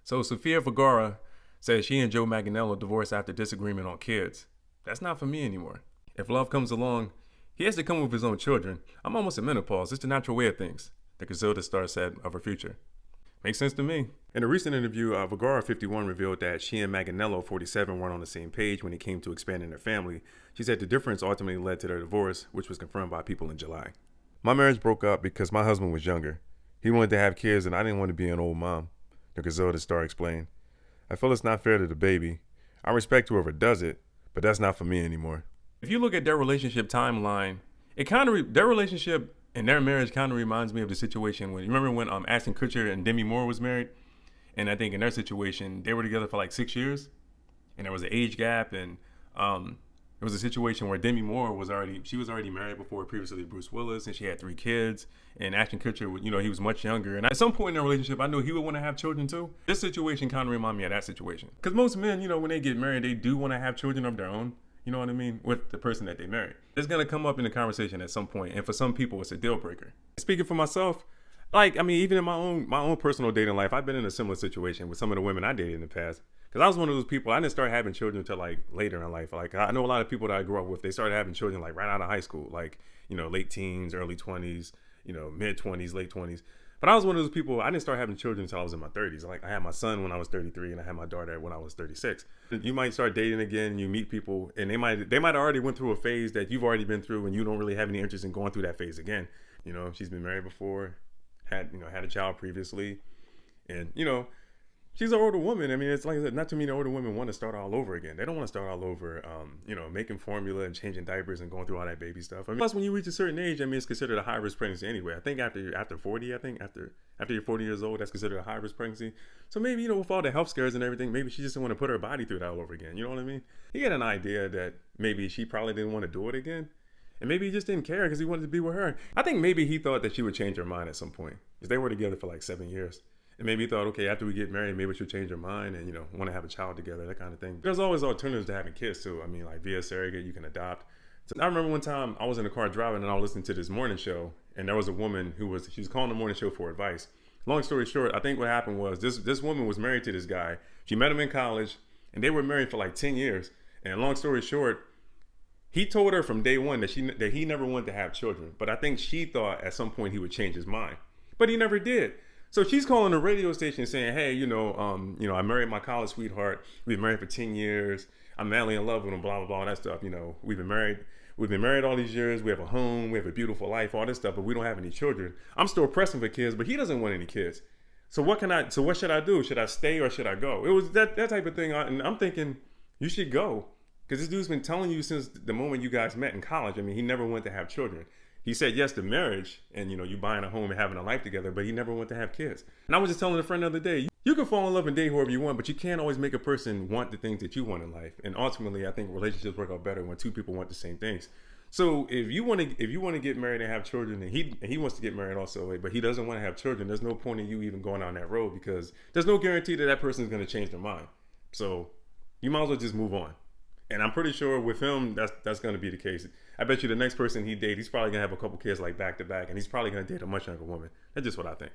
So Sofia Vergara says she and Joe Manganiello divorced after disagreement on kids. That's not for me anymore. If love comes along, he has to come with his own children. I'm almost in menopause. It's the natural way of things, the Griselda star said of her future. Makes sense to me. In a recent interview, Vergara, 51, revealed that she and Manganiello, 47, weren't on the same page when it came to expanding their family. She said the difference ultimately led to their divorce, which was confirmed by people in July. My marriage broke up because my husband was younger. He wanted to have kids and I didn't want to be an old mom, the Griselda star explained. I feel it's not fair to the baby. I respect whoever does it, but that's not for me anymore. If you look at their relationship timeline, their relationship and their marriage kind of reminds me of the situation when, you remember when Ashton Kutcher and Demi Moore was married? And I think in their situation, they were together for like 6 years and there was an age gap, and it was a situation where Demi Moore was already married before, previously to Bruce Willis, and she had 3 kids. And Ashton Kutcher, he was much younger. And at some point in their relationship, I knew he would want to have children too. This situation kind of reminded me of that situation. Because most men, when they get married, they do want to have children of their own. You know what I mean? With the person that they marry. It's going to come up in the conversation at some point. And for some people, it's a deal breaker. Speaking for myself, even in my own personal dating life, I've been in a similar situation with some of the women I dated in the past. Because I was one of those people, I didn't start having children until like later in life. Like, I know a lot of people that I grew up with, they started having children like right out of high school, like, late teens, early 20s, mid 20s, late 20s. But I was one of those people, I didn't start having children until I was in my 30s. Like, I had my son when I was 33 and I had my daughter when I was 36. You might start dating again, you meet people, and they might already went through a phase that you've already been through, and you don't really have any interest in going through that phase again. She's been married before, had a child previously, and she's an older woman. I mean, it's like I said, not too many older women want to start all over again. They don't want to start all over, making formula and changing diapers and going through all that baby stuff. Plus, when you reach a certain age, it's considered a high-risk pregnancy anyway. I think after 40, after you're 40 years old, that's considered a high-risk pregnancy. So maybe, with all the health scares and everything, maybe she just didn't want to put her body through that all over again. You know what I mean? He had an idea that maybe she probably didn't want to do it again. And maybe he just didn't care because he wanted to be with her. I think maybe he thought that she would change her mind at some point, because they were together for like 7 years. And maybe he thought, okay, after we get married, maybe she'll change her mind and, want to have a child together, that kind of thing. There's always alternatives to having kids too. Like via surrogate, you can adopt. So I remember one time I was in the car driving and I was listening to this morning show, and there was a woman she was calling the morning show for advice. Long story short, I think what happened was this woman was married to this guy. She met him in college and they were married for like 10 years. And long story short, he told her from day one that he never wanted to have children. But I think she thought at some point he would change his mind. But he never did. So she's calling the radio station saying, hey, I married my college sweetheart. We've been married for 10 years. I'm madly in love with him, blah, blah, blah, that stuff. We've been married all these years. We have a home. We have a beautiful life, all this stuff, but we don't have any children. I'm still pressing for kids, but he doesn't want any kids. So what should I do? Should I stay or should I go? It was that type of thing. And I'm thinking, you should go. Because this dude's been telling you since the moment you guys met in college. He never wanted to have children. He said yes to marriage and, you buying a home and having a life together, but he never wanted to have kids. And I was just telling a friend the other day, you can fall in love and date whoever you want, but you can't always make a person want the things that you want in life. And ultimately, I think relationships work out better when 2 people want the same things. So if you want to get married and have children, and he wants to get married also, but he doesn't want to have children, there's no point in you even going down that road, because there's no guarantee that person is going to change their mind. So you might as well just move on. And I'm pretty sure with him, that's going to be the case. I bet you the next person he dates, he's probably going to have a couple kids like back to back, and he's probably going to date a much younger woman. That's just what I think.